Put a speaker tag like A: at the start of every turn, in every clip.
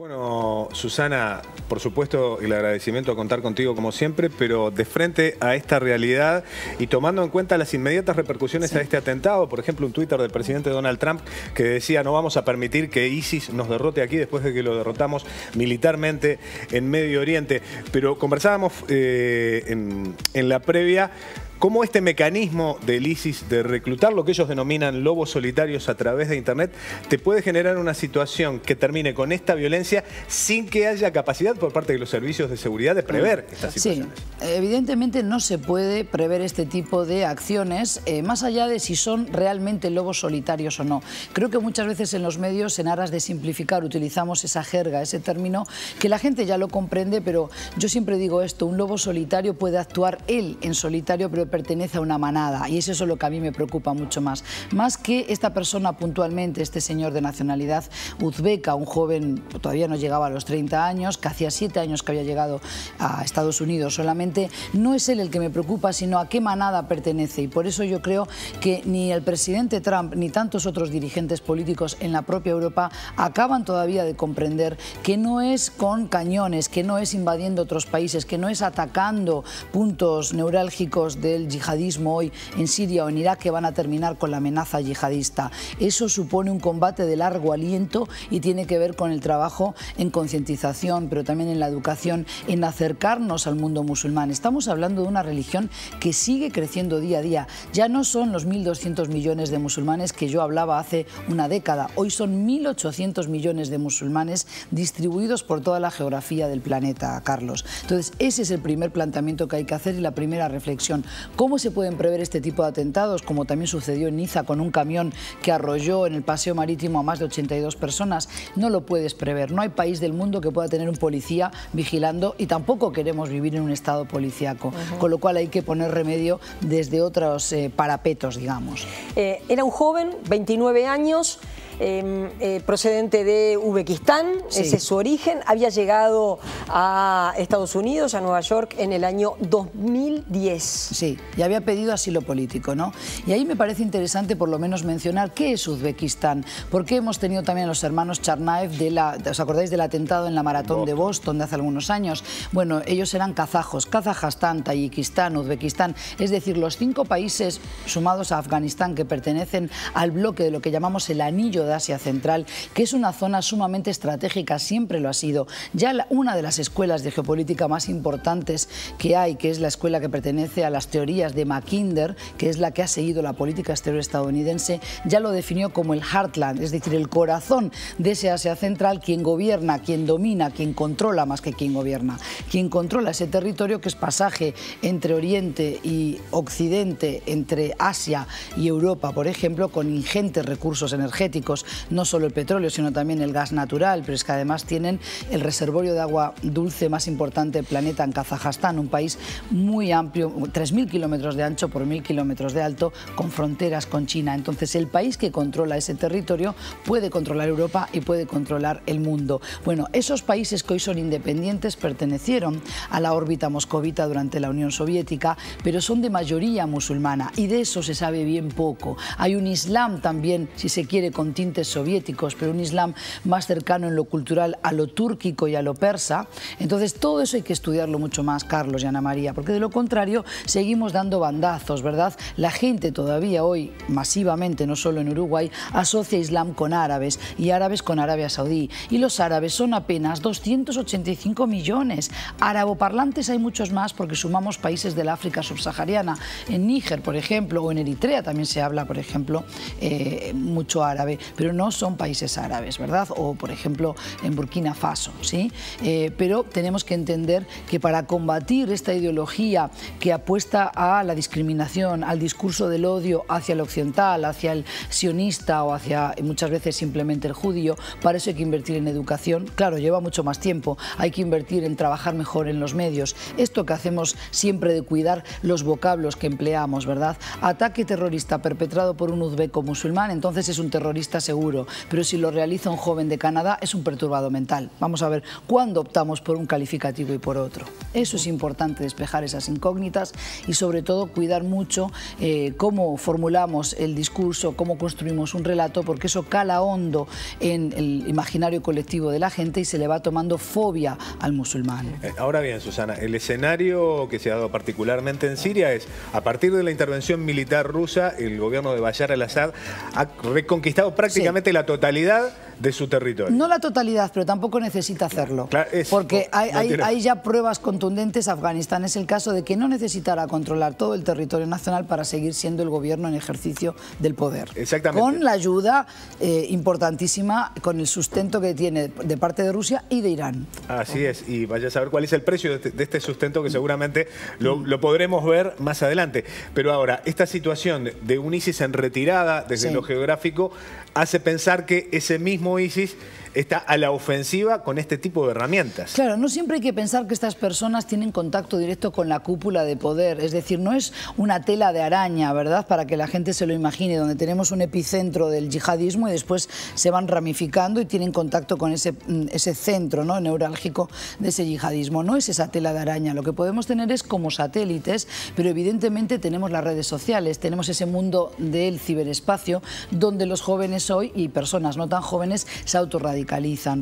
A: Bueno, Susana, por supuesto el agradecimiento a contar contigo como siempre, pero de frente a esta realidad y tomando en cuenta las inmediatas repercusiones a este atentado, por ejemplo un Twitter del presidente Donald Trump que decía no vamos a permitir que ISIS nos derrote aquí después de que lo derrotamos militarmente en Medio Oriente, pero conversábamos en la previa cómo este mecanismo del ISIS de reclutar lo que ellos denominan lobos solitarios a través de Internet te puede generar una situación que termine con esta violencia sin que haya capacidad por parte de los servicios de seguridad de prever estas situaciones.
B: Sí, evidentemente no se puede prever este tipo de acciones, más allá de si son realmente lobos solitarios o no. Creo que muchas veces en los medios, en aras de simplificar, utilizamos esa jerga, ese término, que la gente ya lo comprende, pero yo siempre digo esto, un lobo solitario puede actuar él en solitario, pero pertenece a una manada, y es eso lo que a mí me preocupa mucho más que esta persona puntualmente, este señor de nacionalidad uzbeka, un joven, todavía no llegaba a los 30 años, que hacía 7 años que había llegado a Estados Unidos solamente. No es él el que me preocupa, sino a qué manada pertenece, y por eso yo creo que ni el presidente Trump ni tantos otros dirigentes políticos en la propia Europa acaban todavía de comprender que no es con cañones, que no es invadiendo otros países, que no es atacando puntos neurálgicos del yihadismo hoy en Siria o en Irak que van a terminar con la amenaza yihadista. Eso supone un combate de largo aliento y tiene que ver con el trabajo en concientización, pero también en la educación, en acercarnos al mundo musulmán. Estamos hablando de una religión que sigue creciendo día a día. Ya no son los 1.200 millones de musulmanes que yo hablaba hace una década. Hoy son 1.800 millones de musulmanes distribuidos por toda la geografía del planeta, Carlos. Entonces, ese es el primer planteamiento que hay que hacer y la primera reflexión. ¿Cómo se pueden prever este tipo de atentados? Como también sucedió en Niza con un camión que arrolló en el paseo marítimo a más de 82 personas. No lo puedes prever. No hay país del mundo que pueda tener un policía vigilando y tampoco queremos vivir en un estado policíaco. Con lo cual hay que poner remedio desde otros parapetos, digamos.
C: Era un joven, 29 años, procedente de Uzbekistán, sí. Ese es su origen. Había llegado a Estados Unidos, a Nueva York, en el año 2010.
B: Sí, y había pedido asilo político, ¿no? Y ahí me parece interesante por lo menos mencionar qué es Uzbekistán, porque hemos tenido también a los hermanos Tsarnaev, ¿os acordáis del atentado en la maratón de Boston de hace algunos años? Bueno, ellos eran kazajos, Kazajstán, Tayikistán, Uzbekistán, es decir, los 5 países sumados a Afganistán que pertenecen al bloque de lo que llamamos el anillo de Asia Central, que es una zona sumamente estratégica, siempre lo ha sido. Ya una de las escuelas de geopolítica más importantes que hay, que es la escuela que pertenece a las teorías de Mackinder, que es la que ha seguido la política exterior estadounidense, ya lo definió como el heartland, es decir, el corazón de ese Asia Central, quien gobierna, quien domina, quien controla más que quien gobierna, quien controla ese territorio que es pasaje entre Oriente y Occidente, entre Asia y Europa, por ejemplo, con ingentes recursos energéticos, no solo el petróleo, sino también el gas natural, pero es que además tienen el reservorio de agua dulce más importante del planeta en Kazajstán, un país muy amplio, 3.000 kilómetros de ancho por 1.000 kilómetros de alto, con fronteras con China. Entonces el país que controla ese territorio puede controlar Europa y puede controlar el mundo. Bueno, esos países que hoy son independientes pertenecieron a la órbita moscovita durante la Unión Soviética, pero son de mayoría musulmana y de eso se sabe bien poco. Hay un Islam también, si se quiere, con tintes soviéticos, pero un Islam más cercano en lo cultural a lo túrquico y a lo persa. Entonces todo eso hay que estudiarlo mucho más, Carlos y Ana María, porque de lo contrario seguimos dando bandazos, ¿verdad? La gente todavía hoy, masivamente, no solo en Uruguay, asocia Islam con árabes y árabes con Arabia Saudí. Y los árabes son apenas 285 millones. Araboparlantes hay muchos más porque sumamos países del África subsahariana. En Níger, por ejemplo, o en Eritrea también se habla, por ejemplo, mucho árabe, pero no son países árabes, ¿verdad? O, por ejemplo, en Burkina Faso, ¿sí? Pero tenemos que entender que para combatir esta ideología que apuesta a la discriminación, al discurso del odio hacia el occidental, hacia el sionista o hacia muchas veces simplemente el judío, para eso hay que invertir en educación. Claro, lleva mucho más tiempo, hay que invertir en trabajar mejor en los medios. Esto que hacemos siempre de cuidar los vocablos que empleamos, ¿verdad? Ataque terrorista perpetrado por un uzbeco musulmán, entonces es un terrorista está seguro, pero si lo realiza un joven de Canadá es un perturbado mental. Vamos a ver cuándo optamos por un calificativo y por otro. Eso es importante, despejar esas incógnitas y sobre todo cuidar mucho cómo formulamos el discurso, cómo construimos un relato, porque eso cala hondo en el imaginario colectivo de la gente y se le va tomando fobia al musulmán.
A: Ahora bien, Susana, el escenario que se ha dado particularmente en Siria es, a partir de la intervención militar rusa, el gobierno de Bashar al-Assad ha reconquistado prácticamente la totalidad de su territorio.
B: No la totalidad, pero tampoco necesita hacerlo.
A: Claro,
B: porque hay ya pruebas contundentes. Afganistán es el caso de que no necesitará controlar todo el territorio nacional para seguir siendo el gobierno en ejercicio del poder.
A: Exactamente.
B: Con la ayuda importantísima, con el sustento que tiene de parte de Rusia y de Irán.
A: Así es, y vaya a saber cuál es el precio de este sustento, que seguramente lo podremos ver más adelante. Pero ahora, esta situación de un ISIS en retirada desde lo geográfico hace pensar que ese mismo ISIS está a la ofensiva con este tipo de herramientas.
B: Claro, no siempre hay que pensar que estas personas tienen contacto directo con la cúpula de poder, es decir, no es una tela de araña, ¿verdad?, para que la gente se lo imagine, donde tenemos un epicentro del yihadismo y después se van ramificando y tienen contacto con ese centro, ¿no?, neurálgico de ese yihadismo. No es esa tela de araña, lo que podemos tener es como satélites, pero evidentemente tenemos las redes sociales, tenemos ese mundo del ciberespacio donde los jóvenes hoy y personas no tan jóvenes se autorradicalizan.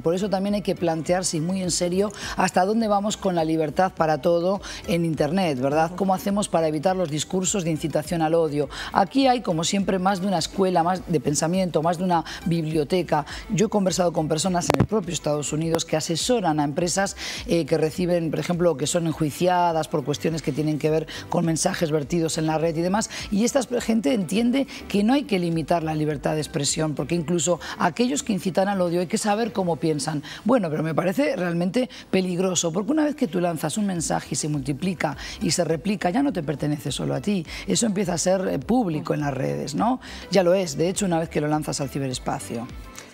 B: Por eso también hay que plantearse muy en serio hasta dónde vamos con la libertad para todo en Internet, ¿verdad? ¿Cómo hacemos para evitar los discursos de incitación al odio? Aquí hay, como siempre, más de una escuela, más de pensamiento, más de una biblioteca. Yo he conversado con personas en el propio Estados Unidos que asesoran a empresas que reciben, por ejemplo, que son enjuiciadas por cuestiones que tienen que ver con mensajes vertidos en la red y demás, y esta gente entiende que no hay que limitar la libertad de expresión, porque incluso aquellos que incitan al odio hay que saber cómo piensan. Bueno, pero me parece realmente peligroso, porque una vez que tú lanzas un mensaje y se multiplica y se replica, ya no te pertenece solo a ti. Eso empieza a ser público en las redes, ¿no? Ya lo es, de hecho, una vez que lo lanzas al ciberespacio.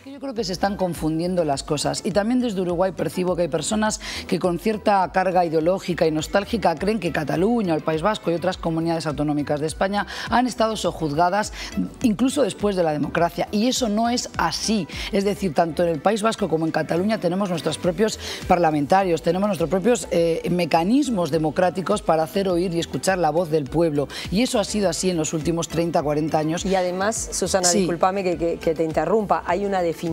B: Yo creo que se están confundiendo las cosas y también desde Uruguay percibo que hay personas que con cierta carga ideológica y nostálgica creen que Cataluña, el País Vasco y otras comunidades autonómicas de España han estado sojuzgadas incluso después de la democracia, y eso no es así. Es decir, tanto en el País Vasco como en Cataluña tenemos nuestros propios parlamentarios, tenemos nuestros propios mecanismos democráticos para hacer oír y escuchar la voz del pueblo, y eso ha sido así en los últimos 30, 40 años.
C: Y además, Susana, discúlpame que te interrumpa, hay una definición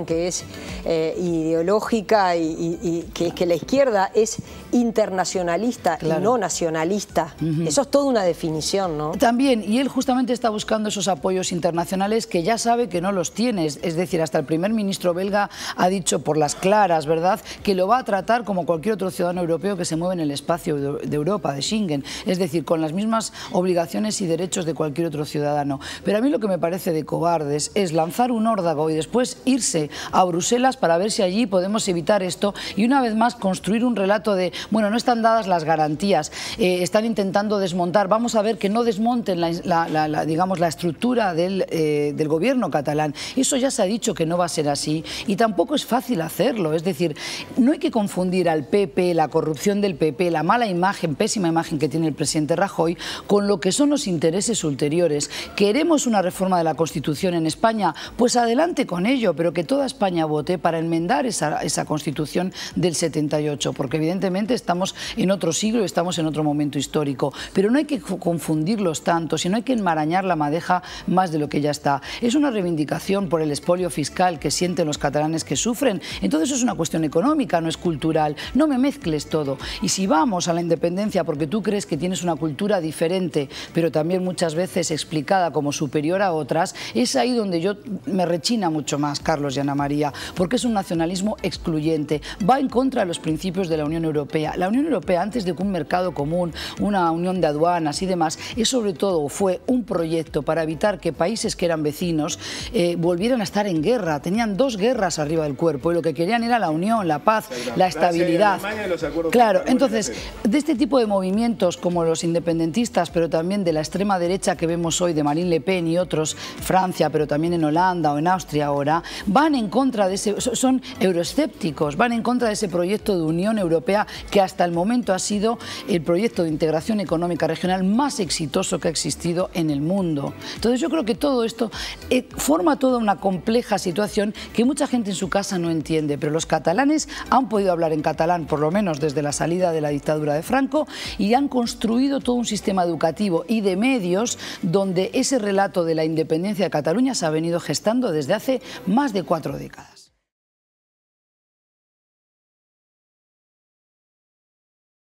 C: que es ideológica y que es que la izquierda es internacionalista y no nacionalista. Eso es toda una definición, ¿no?
B: También, y él justamente está buscando esos apoyos internacionales que ya sabe que no los tiene. Es decir, hasta el primer ministro belga ha dicho por las claras, ¿verdad?, que lo va a tratar como cualquier otro ciudadano europeo que se mueve en el espacio de Europa, de Schengen. Es decir, con las mismas obligaciones y derechos de cualquier otro ciudadano. Pero a mí lo que me parece de cobardes es lanzar un órdago y después irse a Bruselas para ver si allí podemos evitar esto y una vez más construir un relato de, bueno, no están dadas las garantías, están intentando desmontar, vamos a ver que no desmonten digamos, la estructura del gobierno catalán. Eso ya se ha dicho que no va a ser así y tampoco es fácil hacerlo. Es decir, no hay que confundir al PP, la corrupción del PP, la mala imagen, pésima imagen que tiene el presidente Rajoy, con lo que son los intereses ulteriores. ¿Queremos una reforma de la Constitución en España? Pues adelante con ello, pero que toda España vote para enmendar esa Constitución del 78, porque evidentemente estamos en otro siglo, estamos en otro momento histórico, pero no hay que confundirlos tanto, sino hay que enmarañar la madeja más de lo que ya está. Es una reivindicación por el expolio fiscal que sienten los catalanes que sufren, entonces es una cuestión económica, no es cultural. No me mezcles todo. Y si vamos a la independencia porque tú crees que tienes una cultura diferente, pero también muchas veces explicada como superior a otras, es ahí donde yo me rechina mucho más, Carlos y Ana María, porque es un nacionalismo excluyente, va en contra de los principios de la Unión Europea. La Unión Europea, antes de que un mercado común, una unión de aduanas y demás, es sobre todo, fue un proyecto para evitar que países que eran vecinos volvieran a estar en guerra. Tenían dos guerras arriba del cuerpo y lo que querían era la unión, la paz, la estabilidad. Claro, entonces, de este tipo de movimientos como los independentistas, pero también de la extrema derecha que vemos hoy de Marine Le Pen y otros, Francia, pero también en Holanda o en Austria ahora, van en contra de ese, son euroescépticos, van en contra de ese proyecto de Unión Europea que hasta el momento ha sido el proyecto de integración económica regional más exitoso que ha existido en el mundo. Entonces yo creo que todo esto forma toda una compleja situación que mucha gente en su casa no entiende, pero los catalanes han podido hablar en catalán, por lo menos desde la salida de la dictadura de Franco, y han construido todo un sistema educativo y de medios donde ese relato de la independencia de Cataluña se ha venido gestando desde hace más de 4 décadas.